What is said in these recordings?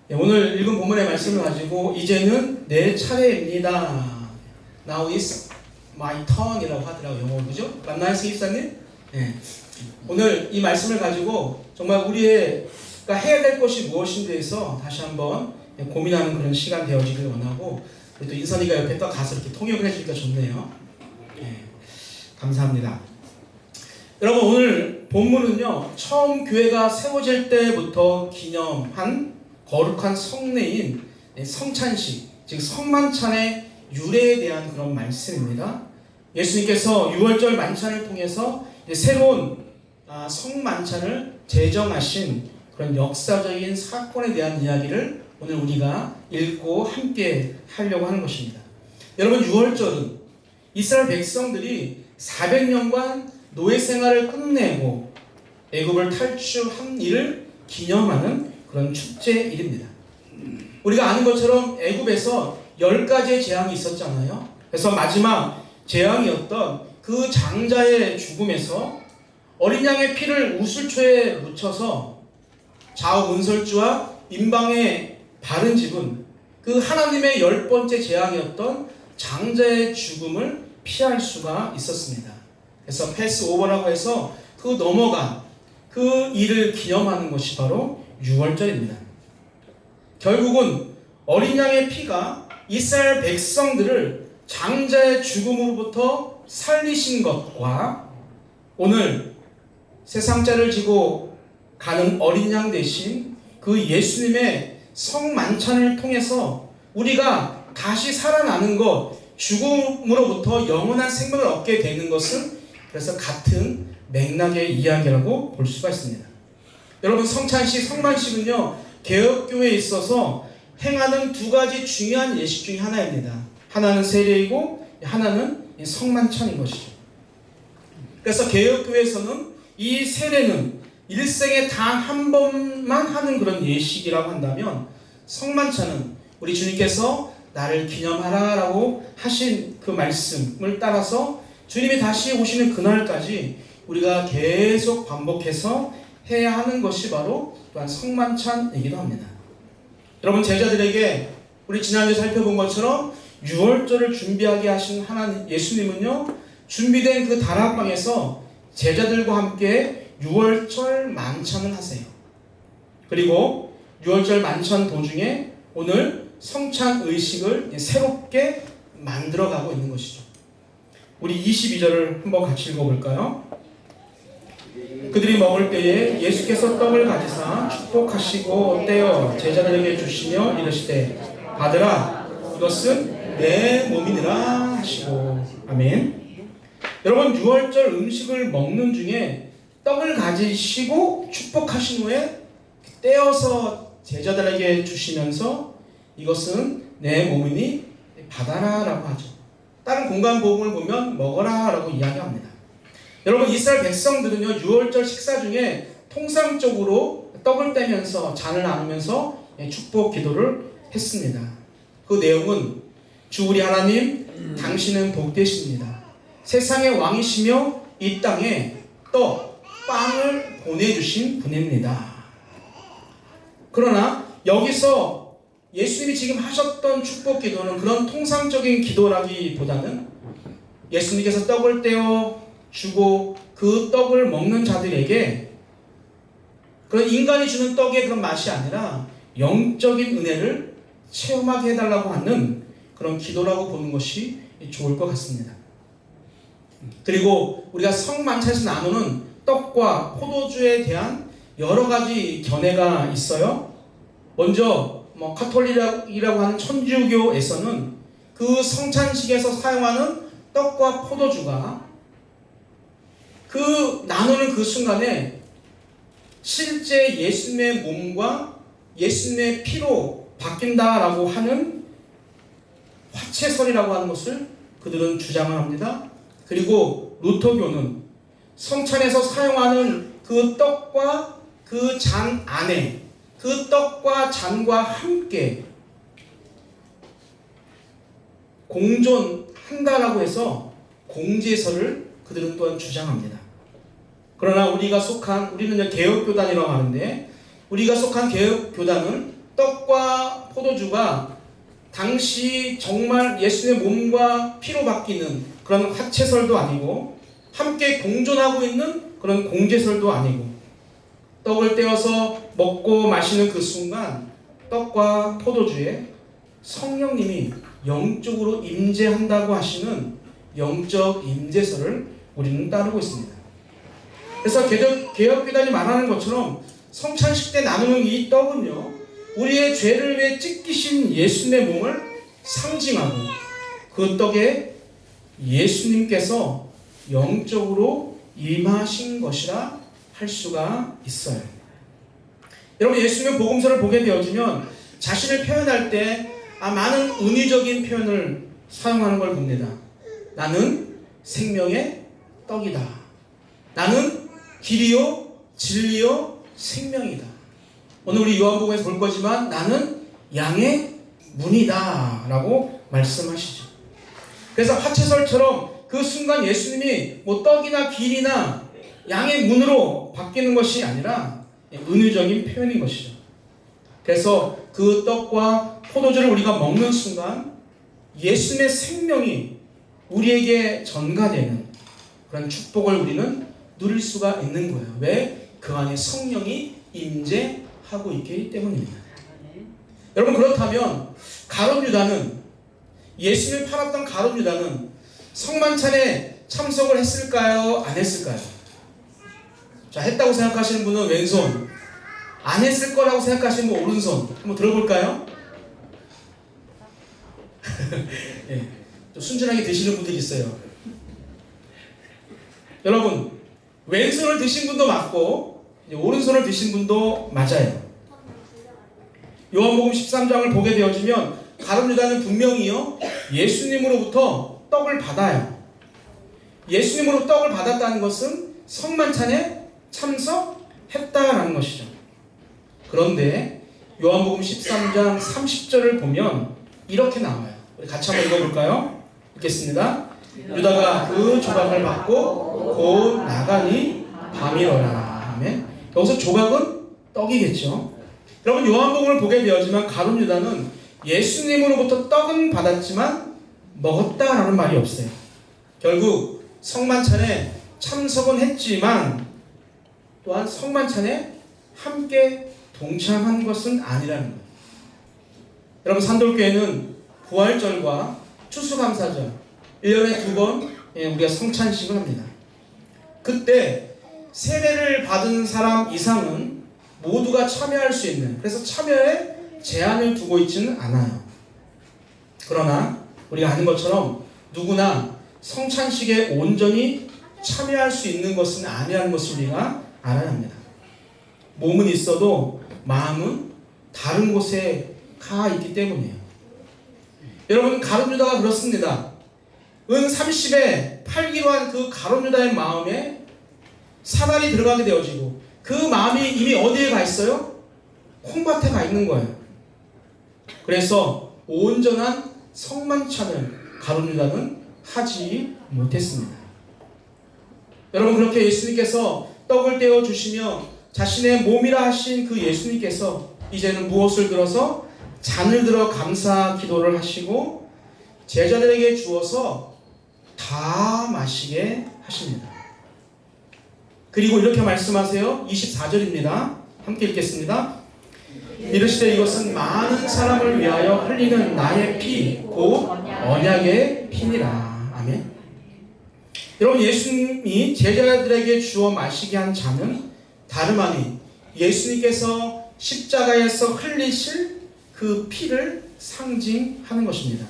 오늘 읽은 본문의 말씀을 가지고 이제는 내 차례입니다. Now is my turn이라고 하더라고요. 영어로 그죠? 맞나요, 스기사님? 네. 오늘 이 말씀을 가지고 정말 우리가 해야 될 것이 무엇인지에서 다시 한번 고민하는 그런 시간 되어지길 원하고, 또 인선이가 옆에 또 가서 이렇게 통역을 해주니까 좋네요. 네. 감사합니다. 여러분, 오늘 본문은요, 처음 교회가 세워질 때부터 기념한 거룩한 성례인 성찬식, 즉 성만찬의 유래에 대한 그런 말씀입니다. 예수님께서 6월절 만찬을 통해서 새로운 성만찬을 제정하신 그런 역사적인 사건에 대한 이야기를 오늘 우리가 읽고 함께 하려고 하는 것입니다. 여러분, 6월절은 이스라엘 백성들이 400년간 노예 생활을 끝내고 애굽을 탈출한 일을 기념하는 그런 축제일입니다. 우리가 아는 것처럼 애굽에서 10가지의 재앙이 있었잖아요. 그래서 마지막 재앙이었던 그 장자의 죽음에서 어린 양의 피를 우슬초에 묻혀서 좌우 문설주와 임방에 바른 집은 그 하나님의 10번째 재앙이었던 장자의 죽음을 피할 수가 있었습니다. 그래서 패스오버라고 해서 그 넘어간 그 일을 기념하는 것이 바로 6월절입니다. 결국은 어린 양의 피가 이스라엘 백성들을 장자의 죽음으로부터 살리신 것과 오늘 세상자를 지고 가는 어린 양 대신 그 예수님의 성만찬을 통해서 우리가 다시 살아나는 것, 죽음으로부터 영원한 생명을 얻게 되는 것은 그래서 같은 맥락의 이야기라고 볼 수가 있습니다. 여러분, 성찬식, 성만식은요, 개혁교회에 있어서 행하는 두 가지 중요한 예식 중에 하나입니다. 하나는 세례이고 하나는 성만찬인 것이죠. 그래서 개혁교회에서는 이 세례는 일생에 단 한 번만 하는 그런 예식이라고 한다면, 성만찬은 우리 주님께서 나를 기념하라 라고 하신 그 말씀을 따라서 주님이 다시 오시는 그날까지 우리가 계속 반복해서 해야 하는 것이 바로 또한 성만찬이기도 합니다. 여러분, 제자들에게 우리 지난주에 살펴본 것처럼 6월절을 준비하게 하신 하나님 예수님은요, 준비된 그 다락방에서 제자들과 함께 6월절 만찬을 하세요. 그리고 6월절 만찬 도중에 오늘 성찬 의식을 새롭게 만들어가고 있는 것이죠. 우리 22절을 한번 같이 읽어볼까요? 그들이 먹을 때에 예수께서 떡을 가지사 축복하시고 떼어 제자들에게 주시며 이르시되 받으라, 이것은 내 몸이니라 하시고. 아멘. 여러분, 6월절 음식을 먹는 중에 떡을 가지시고 축복하신 후에 떼어서 제자들에게 주시면서 이것은 내 몸이니 받아라 라고 하죠. 다른 공간 복음을 보면 먹어라 라고 이야기합니다. 여러분, 이스라엘 백성들은요, 6월절 식사 중에 통상적으로 떡을 떼면서 잔을 나누면서 축복 기도를 했습니다. 그 내용은 주 우리 하나님, 당신은 복되십니다. 세상의 왕이시며 이 땅에 떡, 빵을 보내주신 분입니다. 그러나 여기서 예수님이 지금 하셨던 축복 기도는 그런 통상적인 기도라기보다는 예수님께서 떡을 떼어 주고 그 떡을 먹는 자들에게 그런 인간이 주는 떡의 그런 맛이 아니라 영적인 은혜를 체험하게 해달라고 하는 그런 기도라고 보는 것이 좋을 것 같습니다. 그리고 우리가 성만찬에서 나누는 떡과 포도주에 대한 여러 가지 견해가 있어요. 먼저 카톨릭이라고 하는 천주교에서는 그 성찬식에서 사용하는 떡과 포도주가 그 나누는 그 순간에 실제 예수님의 몸과 예수님의 피로 바뀐다라고 하는 화채설이라고 하는 것을 그들은 주장을 합니다. 그리고 루터교는 성찬에서 사용하는 그 떡과 그 잔 안에 그 떡과 잔과 함께 공존한다라고 해서 공제설을 그들은 또한 주장합니다. 그러나 우리는 개혁교단이라고 하는데, 우리가 속한 개혁교단은 떡과 포도주가 당시 정말 예수님의 몸과 피로 바뀌는 그런 화채설도 아니고 함께 공존하고 있는 그런 공제설도 아니고 떡을 떼어서 먹고 마시는 그 순간 떡과 포도주에 성령님이 영적으로 임재한다고 하시는 영적 임재설을 우리는 따르고 있습니다. 그래서 개혁교단이 말하는 것처럼 성찬식 때 나누는 이 떡은요, 우리의 죄를 위해 찢기신 예수님의 몸을 상징하고 그 떡에 예수님께서 영적으로 임하신 것이라 할 수가 있어요. 여러분, 예수님의 복음서를 보게 되어지면 자신을 표현할 때 많은 은유적인 표현을 사용하는 걸 봅니다. 나는 생명의 떡이다. 나는 길이요 진리요 생명이다. 오늘 우리 요한복음에서 볼 거지만 나는 양의 문이다 라고 말씀하시죠. 그래서 화채설처럼 그 순간 예수님이 뭐 떡이나 길이나 양의 문으로 바뀌는 것이 아니라 은유적인 표현인 것이죠. 그래서 그 떡과 포도주를 우리가 먹는 순간 예수님의 생명이 우리에게 전가되는 그런 축복을 우리는 누릴 수가 있는 거예요. 왜? 그 안에 성령이 임재하고 있기 때문입니다. 여러분, 그렇다면 가룟 유다는, 예수님을 팔았던 가룟 유다는 성만찬에 참석을 했을까요? 안 했을까요? 자, 했다고 생각하시는 분은 왼손, 안 했을 거라고 생각하시는 분 오른손 한번 들어볼까요? 네, 좀 순진하게 드시는 분들이 있어요. 여러분, 왼손을 드신 분도 맞고 오른손을 드신 분도 맞아요. 요한복음 13장을 보게 되어지면 가룟 유다는 분명히요, 예수님으로부터 떡을 받아요. 예수님으로 떡을 받았다는 것은 성만찬에 참석했다라는 것이죠. 그런데 요한복음 13장 30절을 보면 이렇게 나와요. 우리 같이 한번 읽어볼까요? 읽겠습니다. 유다가 그 조각을 받고 곧 나가니 밤이러라. 아멘. 여기서 조각은 떡이겠죠. 여러분, 요한복음을 보게 되었지만 가룟 유다는 예수님으로부터 떡은 받았지만 먹었다라는 말이 없어요. 결국 성만찬에 참석은 했지만 또한 성만찬에 함께 동참한 것은 아니라는 거예요. 여러분, 산돌교회는 부활절과 추수감사절 1년에 2번 우리가 성찬식을 합니다. 그때 세례를 받은 사람 이상은 모두가 참여할 수 있는, 그래서 참여에 제한을 두고 있지는 않아요. 그러나 우리가 아는 것처럼 누구나 성찬식에 온전히 참여할 수 있는 것은 아니라는 것을 우리가 알아야 합니다. 몸은 있어도 마음은 다른 곳에 가 있기 때문이에요. 여러분, 가룟 유다가 그렇습니다. 은 30에 팔기로 한 그 가룟 유다의 마음에 사단이 들어가게 되어지고 그 마음이 이미 어디에 가 있어요? 콩밭에 가 있는 거예요. 그래서 온전한 성만찬을 가룟 유다는 하지 못했습니다. 여러분, 그렇게 예수님께서 떡을 떼어 주시며 자신의 몸이라 하신 그 예수님께서 이제는 무엇을 들어서 잔을 들어 감사 기도를 하시고 제자들에게 주어서 다 마시게 하십니다. 그리고 이렇게 말씀하세요. 24절입니다. 함께 읽겠습니다. 이르시되 이것은 많은 사람을 위하여 흘리는 나의 피 곧 언약의 피니라. 아멘. 여러분, 예수님이 제자들에게 주어 마시게 한 잔은 다름 아닌 예수님께서 십자가에서 흘리실 그 피를 상징하는 것입니다.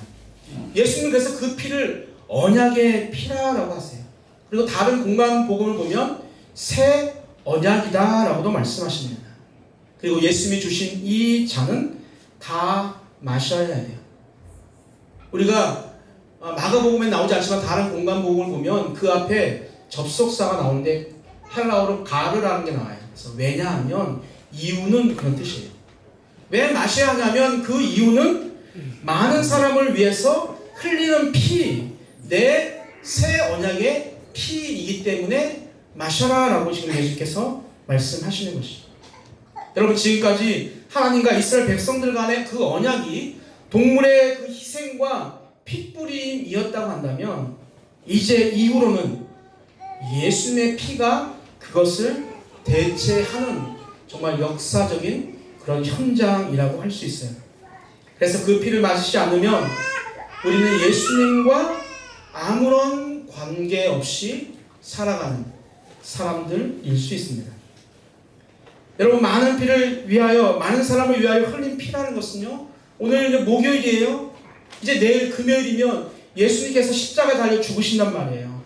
예수님은 그래서 그 피를 언약의 피라라고 하세요. 그리고 다른 공간 복음을 보면 새 언약이다 라고도 말씀하십니다. 그리고 예수님이 주신 이 잔은 다 마셔야 돼요. 우리가 마가복음에 나오지 않지만 다른 공간 복음을 보면 그 앞에 접속사가 나오는데 헬라어로 가르라는 게 나와요. 그래서 왜냐하면 이유는 그런 뜻이에요. 왜 마셔야 하냐면 그 이유는 많은 사람을 위해서 흘리는 피, 내 새 언약의 피이기 때문에 마셔라 라고 지금 예수께서 말씀하시는 것이죠. 여러분, 지금까지 하나님과 이스라엘 백성들 간의 그 언약이 동물의 그 희생과 핏뿌림이었다고 한다면 이제 이후로는 예수님의 피가 그것을 대체하는 정말 역사적인 그런 현장이라고 할 수 있어요. 그래서 그 피를 마시지 않으면 우리는 예수님과 아무런 관계없이 살아가는 사람들일 수 있습니다. 여러분, 많은 피를 위하여, 많은 사람을 위하여 흘린 피라는 것은요, 오늘 이제 목요일이에요. 이제 내일 금요일이면 예수님께서 십자가에 달려 죽으신단 말이에요.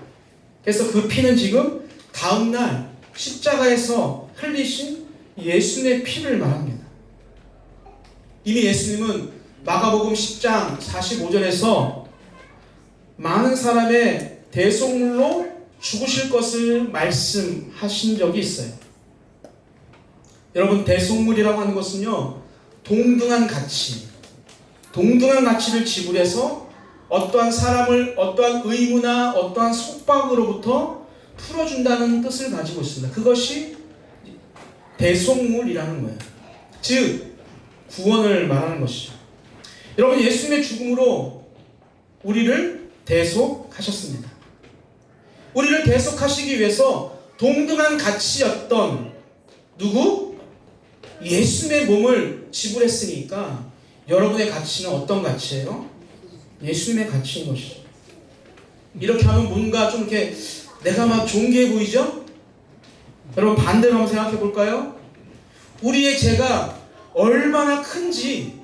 그래서 그 피는 지금 다음날 십자가에서 흘리신 예수님의 피를 말합니다. 이미 예수님은 마가복음 10장 45절에서 많은 사람의 대속물로 죽으실 것을 말씀하신 적이 있어요. 여러분, 대속물이라고 하는 것은요, 동등한 가치를 지불해서 어떠한 사람을 어떠한 의무나 어떠한 속박으로부터 풀어준다는 뜻을 가지고 있습니다. 그것이 대속물이라는 거예요. 즉, 구원을 말하는 것이죠. 여러분, 예수님의 죽음으로 우리를 대속하셨습니다. 우리를 대속하시기 위해서 동등한 가치였던 누구? 예수님의 몸을 지불했으니까 여러분의 가치는 어떤 가치예요? 예수님의 가치인 것이죠. 이렇게 하면 뭔가 좀 이렇게 내가 막 존귀해 보이죠? 여러분, 반대로 한번 생각해 볼까요? 우리의 죄가 얼마나 큰지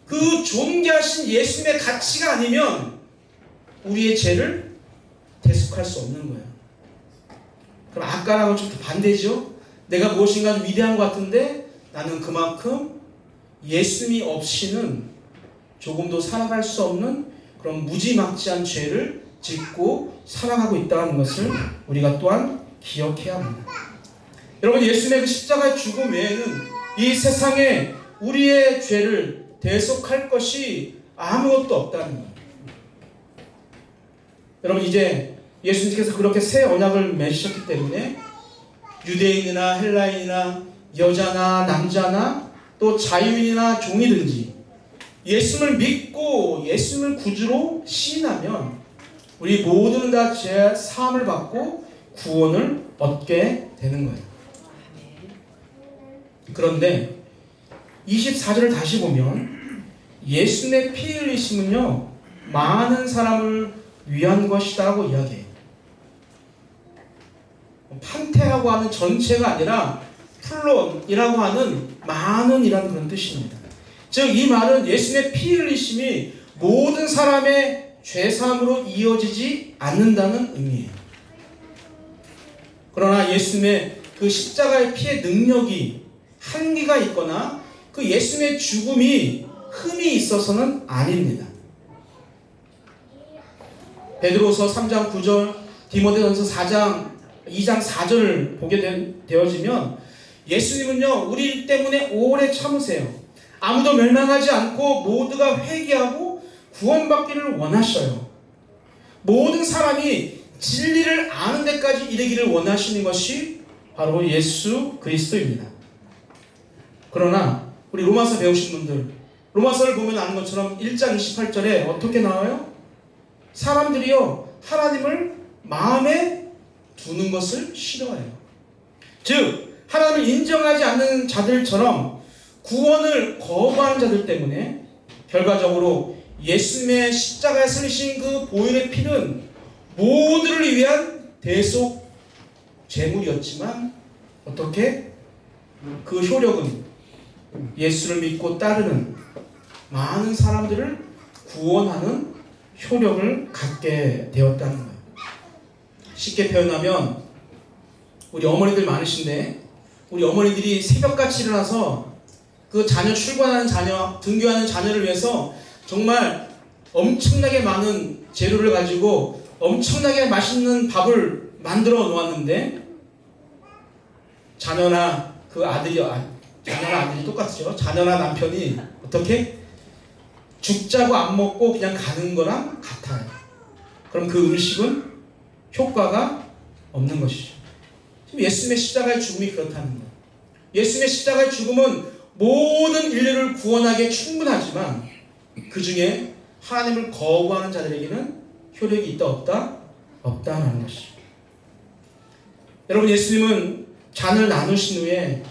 그 존귀하신 예수님의 가치가 아니면 우리의 죄를 대속할 수 없는 거예요. 그럼 아까랑은 좀 반대죠? 내가 무엇인가 좀 위대한 것 같은데 나는 그만큼 예수님이 없이는 조금도 살아갈 수 없는 그런 무지막지한 죄를 짓고 살아가고 있다는 것을 우리가 또한 기억해야 합니다. 여러분, 예수님의 그 십자가의 죽음 외에는 이 세상에 우리의 죄를 대속할 것이 아무것도 없다는 거예요. 여러분, 이제 예수님께서 그렇게 새 언약을 맺으셨기 때문에 유대인이나 헬라인이나 여자나 남자나 또 자유인이나 종이든지 예수님을 믿고 예수님을 구주로 시인하면 우리 모두는 다 죄 사함을 받고 구원을 얻게 되는 거예요. 그런데 24절을 다시 보면 예수님의 피 흘리심은요, 많은 사람을 위한 것이다 고 이야기해요. 판테라고 하는 전체가 아니라 플론이라고 하는 많은이라는 그런 뜻입니다. 즉, 이 말은 예수님의 피 흘리심이 모든 사람의 죄사함으로 이어지지 않는다는 의미예요. 그러나 예수님의 그 십자가의 피의 능력이 한계가 있거나 그 예수님의 죽음이 흠이 있어서는 아닙니다. 베드로서 3장 9절, 디모데전서 2장 4절을 보게 되어지면 예수님은요, 우리 때문에 오래 참으세요. 아무도 멸망하지 않고 모두가 회개하고 구원받기를 원하셔요. 모든 사람이 진리를 아는 데까지 이르기를 원하시는 것이 바로 예수 그리스도입니다. 그러나 우리 로마서 배우신 분들, 로마서를 보면 아는 것처럼 1장 28절에 어떻게 나와요? 사람들이요, 하나님을 마음에 두는 것을 싫어해요. 즉, 하나님을 인정하지 않는 자들처럼 구원을 거부하는 자들 때문에 결과적으로 예수님의 십자가에 흘리신 그 보혈의 피는 모두를 위한 대속 제물이었지만 어떻게? 그 효력은 예수를 믿고 따르는 많은 사람들을 구원하는 효력을 갖게 되었다는 거예요. 쉽게 표현하면 우리 어머니들 많으신데 우리 어머니들이 새벽같이 일어나서 그 자녀 출근하는 자녀, 등교하는 자녀를 위해서 정말 엄청나게 많은 재료를 가지고 엄청나게 맛있는 밥을 만들어 놓았는데 자녀나 아들이 똑같죠. 자녀나 남편이 어떻게? 죽자고 안 먹고 그냥 가는 거랑 같아요. 그럼 그 음식은 효과가 없는 것이죠. 지금 예수님의 십자가의 죽음이 그렇다는 거예요. 예수님의 십자가의 죽음은 모든 인류를 구원하기에 충분하지만 그 중에 하나님을 거부하는 자들에게는 효력이 있다 없다? 없다는 것이죠. 여러분, 예수님은 잔을 나누신 후에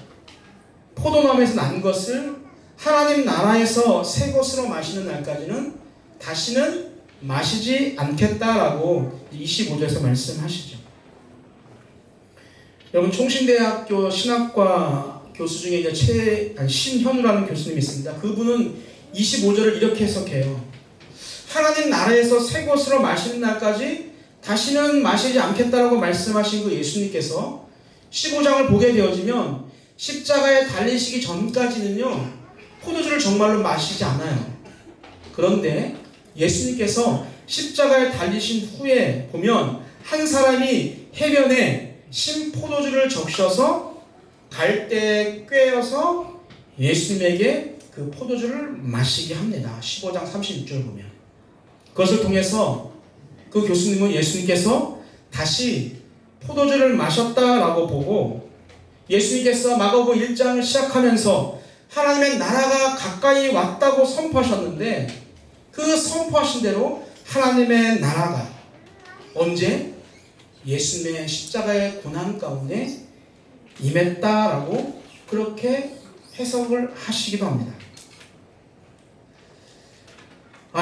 포도나무에서 난 것을 하나님 나라에서 새 것으로 마시는 날까지는 다시는 마시지 않겠다라고 25절에서 말씀하시죠. 여러분, 총신대학교 신학과 교수 중에 이제 신현우라는 교수님이 있습니다. 그분은 25절을 이렇게 해석해요. 하나님 나라에서 새 것으로 마시는 날까지 다시는 마시지 않겠다라고 말씀하신 그 예수님께서 15장을 보게 되어지면 십자가에 달리시기 전까지는요, 포도주를 정말로 마시지 않아요. 그런데 예수님께서 십자가에 달리신 후에 보면 한 사람이 해변에 신 포도주를 적셔서 갈대에 꿰어서 예수님에게 그 포도주를 마시게 합니다. 15장 36절 보면. 그것을 통해서 그 교수님은 예수님께서 다시 포도주를 마셨다라고 보고, 예수님께서 마가복음 1장을 시작하면서 하나님의 나라가 가까이 왔다고 선포하셨는데, 그 선포하신 대로 하나님의 나라가 언제? 예수님의 십자가의 고난 가운데 임했다라고 그렇게 해석을 하시기도 합니다.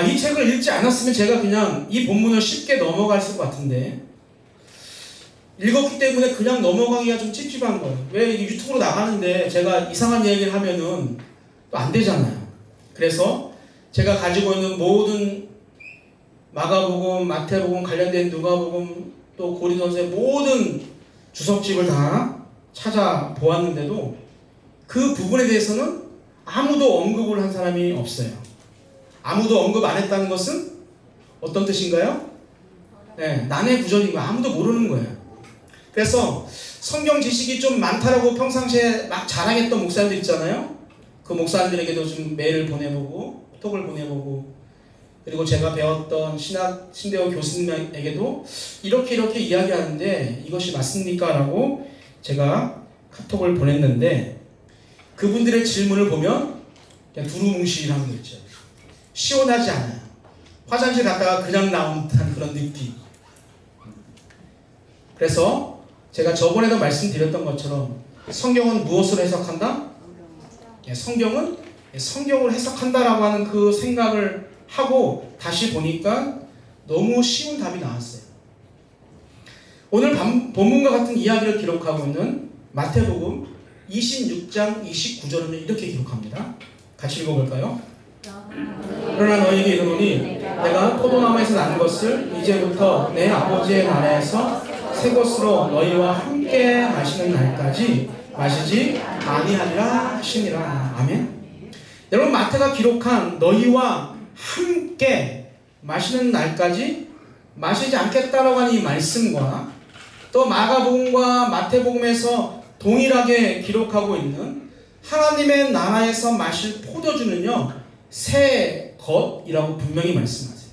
이 책을 읽지 않았으면 제가 그냥 이 본문을 쉽게 넘어갈 것 같은데, 읽었기 때문에 그냥 넘어가기가 좀 찝찝한 거예요. 왜 이게 유튜브로 나가는데 제가 이상한 얘기를 하면은 또 안 되잖아요. 그래서 제가 가지고 있는 모든 마가복음, 마태복음, 관련된 누가복음, 또 고린도전서의 모든 주석집을 다 찾아보았는데도 그 부분에 대해서는 아무도 언급을 한 사람이 없어요. 아무도 언급 안 했다는 것은 어떤 뜻인가요? 네, 난해 구절인 거예요. 아무도 모르는 거예요. 그래서 성경 지식이 좀 많다라고 평상시에 막 자랑했던 목사님들 있잖아요. 그 목사님들에게도 좀 메일을 보내보고 톡을 보내보고, 그리고 제가 배웠던 신대호 교수님에게도 이렇게 이야기하는데 이것이 맞습니까? 라고 제가 카톡을 보냈는데, 그분들의 질문을 보면 그냥 두루뭉실한 거 있죠. 시원하지 않아요. 화장실 갔다가 그냥 나온 듯한 그런 느낌. 그래서 제가 저번에도 말씀드렸던 것처럼 성경은 무엇으로 해석한다? 성경은 성경을 해석한다라고 하는 그 생각을 하고 다시 보니까 너무 쉬운 답이 나왔어요. 오늘 본문과 같은 이야기를 기록하고 있는 마태복음 26장 29절은 이렇게 기록합니다. 같이 읽어볼까요? 그러나 너희에게 이르노니 내가 포도나무에서 난 것을 이제부터 내 아버지의 나라에서 새 것으로 너희와 함께 마시는 날까지 마시지 아니하리라 하시니라. 아멘. 여러분, 마태가 기록한 너희와 함께 마시는 날까지 마시지 않겠다라고 하는 이 말씀과, 또 마가복음과 마태복음에서 동일하게 기록하고 있는 하나님의 나라에서 마실 포도주는요, 새 것이라고 분명히 말씀하세요.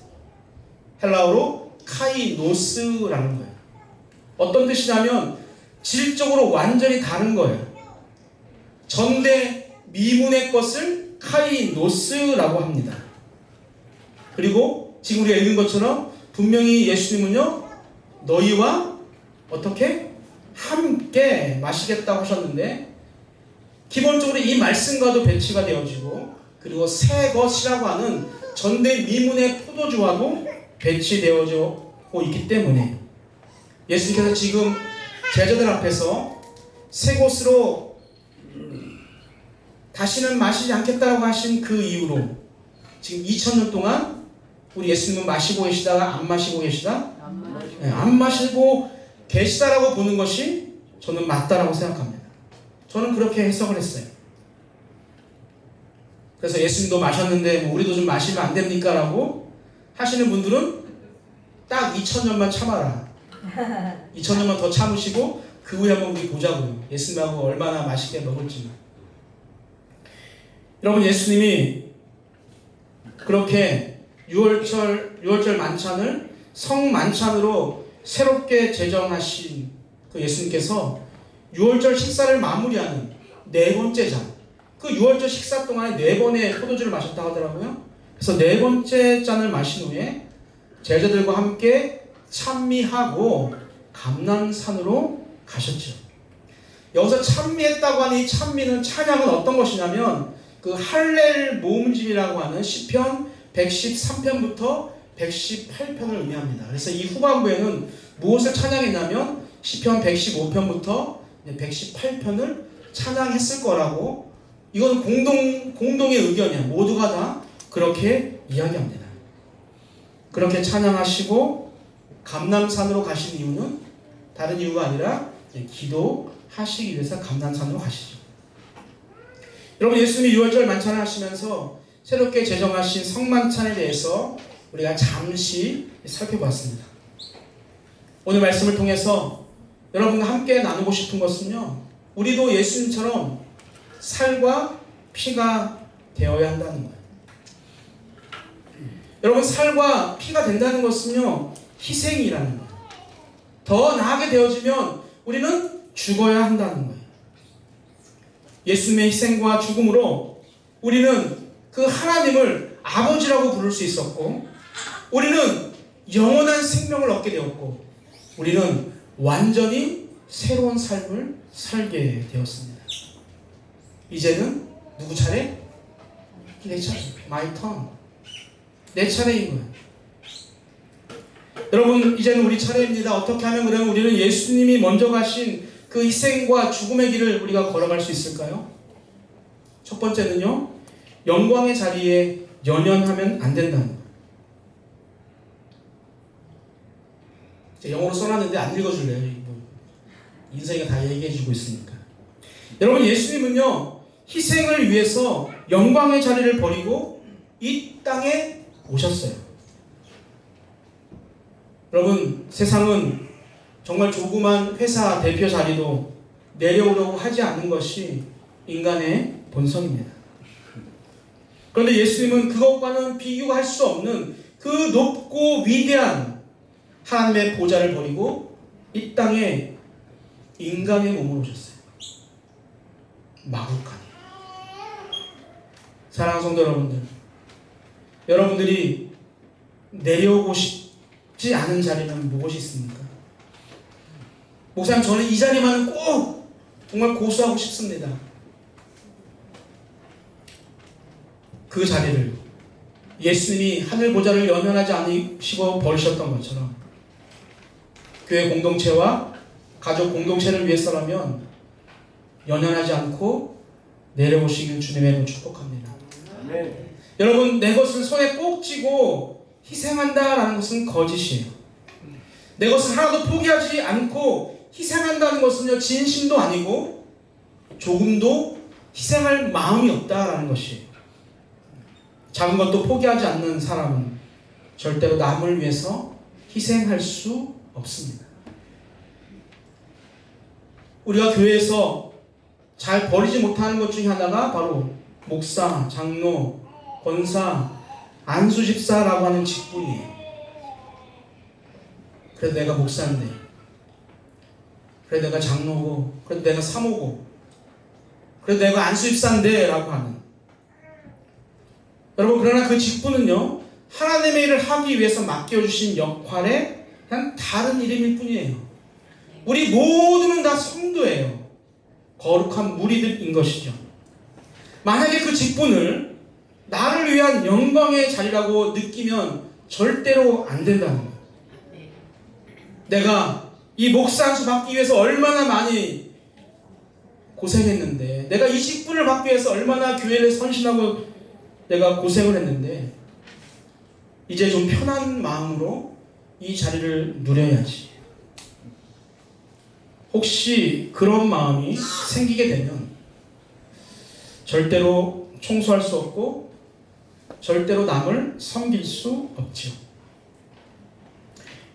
헬라어로 카이노스라는 거예요. 어떤 뜻이냐면 질적으로 완전히 다른 거예요. 전대 미문의 것을 카이노스라고 합니다. 그리고 지금 우리가 읽은 것처럼 분명히 예수님은요, 너희와 어떻게? 함께 마시겠다고 하셨는데, 기본적으로 이 말씀과도 배치가 되어지고, 그리고 새 것이라고 하는 전대 미문의 포도주와도 배치되어지고 있기 때문에 예수님께서 지금 제자들 앞에서 새 것으로 다시는 마시지 않겠다고 하신 그 이유로 지금 2000년 동안 우리 예수님은 마시고 계시다가 안 마시고 계시다? 안 마시고 계시다라고 보는 것이 저는 맞다라고 생각합니다. 저는 그렇게 해석을 했어요. 그래서 예수님도 마셨는데 우리도 좀 마시면 안 됩니까? 라고 하시는 분들은 딱 2000년만 참아라. 2000년만 더 참으시고 그 후에 한번 우리 보자고요. 예수님하고 얼마나 맛있게 먹을지만. 여러분, 예수님이 그렇게 6월절 만찬을 성만찬으로 새롭게 제정하신 그 예수님께서 6월절 식사를 마무리하는 네 번째 장, 그 6월절 식사 동안에 4번의 포도주를 마셨다 하더라고요. 그래서 4번째 잔을 마신 후에 제자들과 함께 찬미하고 감람산으로 가셨죠. 여기서 찬미했다고 하니 찬미는 찬양은 어떤 것이냐면 그 할렐 모음집이라고 하는 시편 113편부터 118편을 의미합니다. 그래서 이 후반부에는 무엇을 찬양했냐면 시편 115편부터 118편을 찬양했을 거라고, 이건 공동의 의견이야. 모두가 다 그렇게 이야기합니다. 그렇게 찬양하시고 감람산으로 가신 이유는 다른 이유가 아니라 기도하시기 위해서 감람산으로 가시죠. 여러분, 예수님이 6월절 만찬을 하시면서 새롭게 제정하신 성만찬에 대해서 우리가 잠시 살펴봤습니다. 오늘 말씀을 통해서 여러분과 함께 나누고 싶은 것은요, 우리도 예수님처럼 살과 피가 되어야 한다는 거예요. 여러분, 살과 피가 된다는 것은요, 희생이라는 거예요. 더 나아게 되어지면 우리는 죽어야 한다는 거예요. 예수님의 희생과 죽음으로 우리는 그 하나님을 아버지라고 부를 수 있었고, 우리는 영원한 생명을 얻게 되었고, 우리는 완전히 새로운 삶을 살게 되었습니다. 이제는 누구 차례? 내 차례. My turn. 내 차례인 거예요. 여러분, 이제는 우리 차례입니다. 어떻게 하면 그러면 우리는 예수님이 먼저 가신 그 희생과 죽음의 길을 우리가 걸어갈 수 있을까요? 첫 번째는요, 영광의 자리에 연연하면 안 된다는 거예요. 영어로 써놨는데 안 읽어줄래요? 인생이 다 얘기해주고 있으니까. 여러분, 예수님은요, 희생을 위해서 영광의 자리를 버리고 이 땅에 오셨어요. 여러분, 세상은 정말 조그만 회사 대표 자리도 내려오려고 하지 않는 것이 인간의 본성입니다. 그런데 예수님은 그것과는 비교할 수 없는 그 높고 위대한 하나님의 보좌를 버리고 이 땅에 인간의 몸으로 오셨어요. 마구간에. 사랑하는 성도 여러분들, 여러분들이 내려오고 싶지 않은 자리는 무엇이 있습니까? 목사님, 저는 이 자리만은 꼭 정말 고수하고 싶습니다. 그 자리를 예수님이 하늘 보좌를 연연하지 않으시고 버리셨던 것처럼 교회 공동체와 가족 공동체를 위해서라면 연연하지 않고 내려오시길 주님의 이름으로 축복합니다. 아멘. 여러분, 내 것을 손에 꼭 쥐고 희생한다라는 것은 거짓이에요. 내 것을 하나도 포기하지 않고 희생한다는 것은요, 진심도 아니고 조금도 희생할 마음이 없다라는 것이에요. 작은 것도 포기하지 않는 사람은 절대로 남을 위해서 희생할 수 없습니다. 우리가 교회에서 잘 버리지 못하는 것 중에 하나가 바로 목사, 장로, 권사, 안수집사라고 하는 직분이에요. 그래도 내가 목사인데, 그래도 내가 장로고, 그래도 내가 사모고, 그래도 내가 안수집사인데 라고 하는. 여러분, 그러나 그 직분은요, 하나님의 일을 하기 위해서 맡겨주신 역할의 그냥 다른 이름일 뿐이에요. 우리 모두는 다 성도예요. 거룩한 무리들인 것이죠. 만약에 그 직분을 나를 위한 영광의 자리라고 느끼면 절대로 안 된다는 거예요. 내가 이 목사 안수 받기 위해서 얼마나 많이 고생했는데, 내가 이 직분을 받기 위해서 얼마나 교회를 선신하고 내가 고생을 했는데, 이제 좀 편한 마음으로 이 자리를 누려야지. 혹시 그런 마음이 생기게 되면 절대로 청소할 수 없고 절대로 남을 섬길 수 없지요.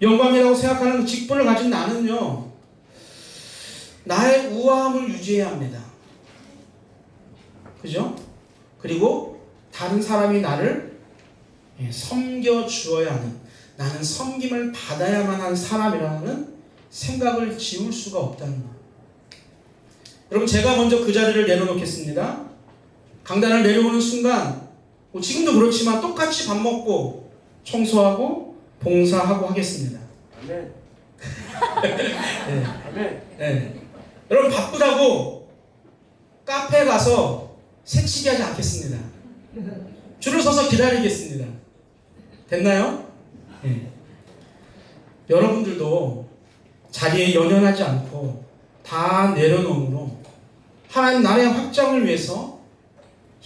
영광이라고 생각하는 그 직분을 가진 나는요, 나의 우아함을 유지해야 합니다. 그죠? 그리고 다른 사람이 나를 섬겨주어야 하는, 나는 섬김을 받아야만 하는 사람이라는 생각을 지울 수가 없다는 거예요. 여러분, 제가 먼저 그 자리를 내려놓겠습니다. 강단을 내려오는 순간 뭐 지금도 그렇지만 똑같이 밥 먹고 청소하고 봉사하고 하겠습니다. 아멘. 네. 아멘. 네. 여러분 바쁘다고 카페 가서 새치기 하지 않겠습니다. 줄을 서서 기다리겠습니다. 됐나요? 네. 여러분들도 자리에 연연하지 않고 다 내려놓음으로 하나님 나라의 확장을 위해서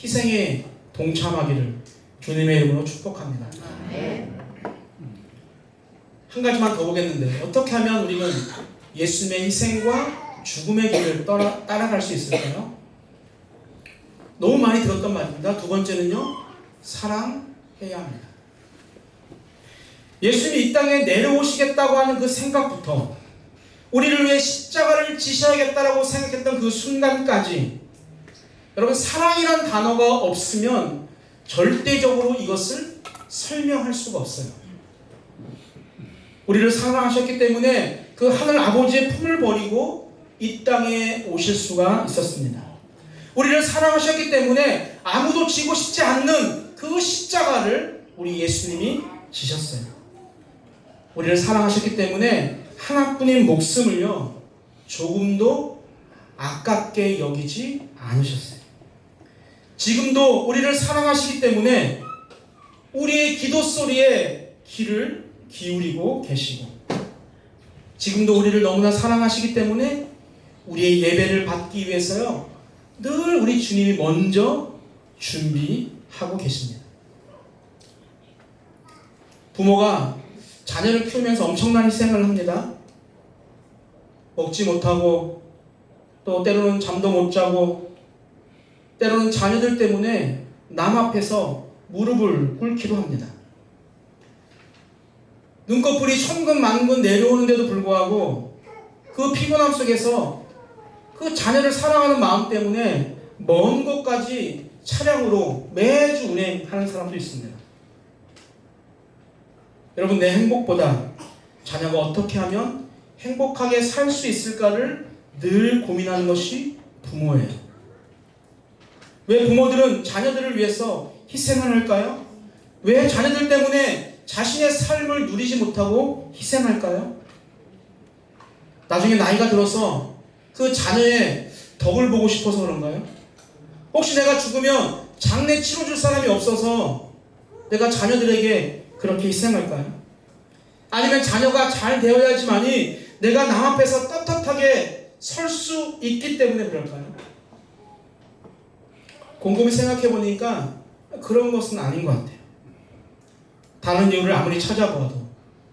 희생에 동참하기를 주님의 이름으로 축복합니다. 한 가지만 더 보겠는데 어떻게 하면 우리는 예수님의 희생과 죽음의 길을 따라갈 수 있을까요? 너무 많이 들었던 말입니다. 두 번째는요, 사랑해야 합니다. 예수님이 이 땅에 내려오시겠다고 하는 그 생각부터 우리를 위해 십자가를 지셔야겠다라고 생각했던 그 순간까지 여러분 사랑이란 단어가 없으면 절대적으로 이것을 설명할 수가 없어요. 우리를 사랑하셨기 때문에 그 하늘 아버지의 품을 버리고 이 땅에 오실 수가 있었습니다. 우리를 사랑하셨기 때문에 아무도 지고 싶지 않는 그 십자가를 우리 예수님이 지셨어요. 우리를 사랑하셨기 때문에 하나뿐인 목숨을요 조금도 아깝게 여기지 않으셨어요. 지금도 우리를 사랑하시기 때문에 우리의 기도 소리에 귀를 기울이고 계시고 지금도 우리를 너무나 사랑하시기 때문에 우리의 예배를 받기 위해서요 늘 우리 주님이 먼저 준비하고 계십니다. 부모가 자녀를 키우면서 엄청난 희생을 합니다. 먹지 못하고 또 때로는 잠도 못 자고 때로는 자녀들 때문에 남 앞에서 무릎을 꿇기도 합니다. 눈꺼풀이 천근만근 내려오는데도 불구하고 그 피곤함 속에서 그 자녀를 사랑하는 마음 때문에 먼 곳까지 차량으로 매주 운행하는 사람도 있습니다. 여러분, 내 행복보다 자녀가 어떻게 하면 행복하게 살 수 있을까를 늘 고민하는 것이 부모예요. 왜 부모들은 자녀들을 위해서 희생을 할까요? 왜 자녀들 때문에 자신의 삶을 누리지 못하고 희생할까요? 나중에 나이가 들어서 그 자녀의 덕을 보고 싶어서 그런가요? 혹시 내가 죽으면 장례 치러줄 사람이 없어서 내가 자녀들에게 그렇게 희생할까요? 아니면 자녀가 잘 되어야지만이 내가 남 앞에서 떳떳하게 설 수 있기 때문에 그럴까요? 곰곰이 생각해 보니까 그런 것은 아닌 것 같아요. 다른 이유를 아무리 찾아보아도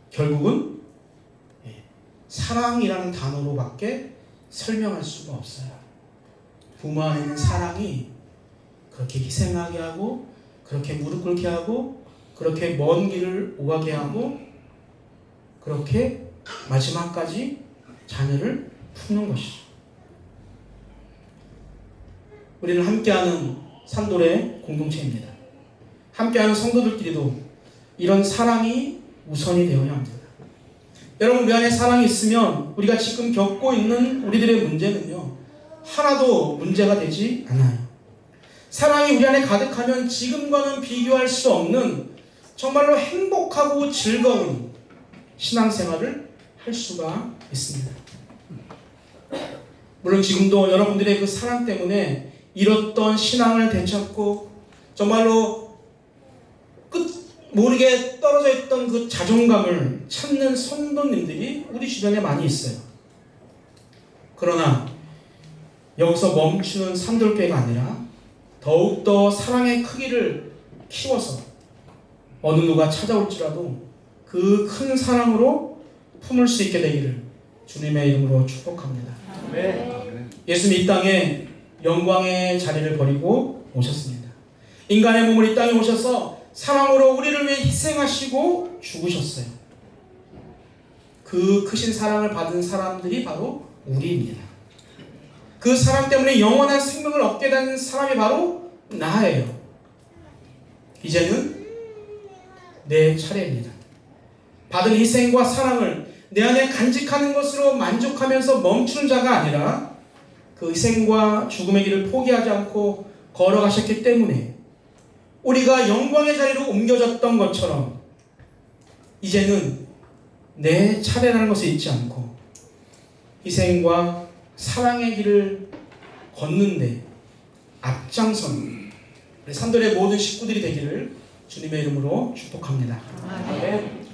결국은 사랑이라는 단어로밖에 설명할 수가 없어요. 부모 안에 있는 사랑이 그렇게 희생하게 하고 그렇게 무릎 꿇게 하고 그렇게 먼 길을 오가게 하고 그렇게 마지막까지 자녀를 품는 것이죠. 우리는 함께하는 산돌의 공동체입니다. 함께하는 성도들끼리도 이런 사랑이 우선이 되어야 합니다. 여러분, 우리 안에 사랑이 있으면 우리가 지금 겪고 있는 우리들의 문제는요 하나도 문제가 되지 않아요. 사랑이 우리 안에 가득하면 지금과는 비교할 수 없는 정말로 행복하고 즐거운 신앙생활을 할 수가 있습니다. 물론 지금도 여러분들의 그 사랑 때문에 잃었던 신앙을 되찾고 정말로 끝 모르게 떨어져 있던 그 자존감을 찾는 성도님들이 우리 주변에 많이 있어요. 그러나 여기서 멈추는 산돌교회가 아니라 더욱더 사랑의 크기를 키워서 어느 누가 찾아올지라도 그 큰 사랑으로 품을 수 있게 되기를 주님의 이름으로 축복합니다. 예수님이 이 땅에 영광의 자리를 버리고 오셨습니다. 인간의 몸을 이 땅에 오셔서 사랑으로 우리를 위해 희생하시고 죽으셨어요. 그 크신 사랑을 받은 사람들이 바로 우리입니다. 그 사랑 때문에 영원한 생명을 얻게 된 사람이 바로 나예요. 이제는 내 차례입니다. 받은 희생과 사랑을 내 안에 간직하는 것으로 만족하면서 멈추는 자가 아니라 그 희생과 죽음의 길을 포기하지 않고 걸어가셨기 때문에 우리가 영광의 자리로 옮겨졌던 것처럼 이제는 내 차례라는 것을 잊지 않고 희생과 사랑의 길을 걷는데 앞장선 우리 산돌의 모든 식구들이 되기를 주님의 이름으로 축복합니다. 아멘.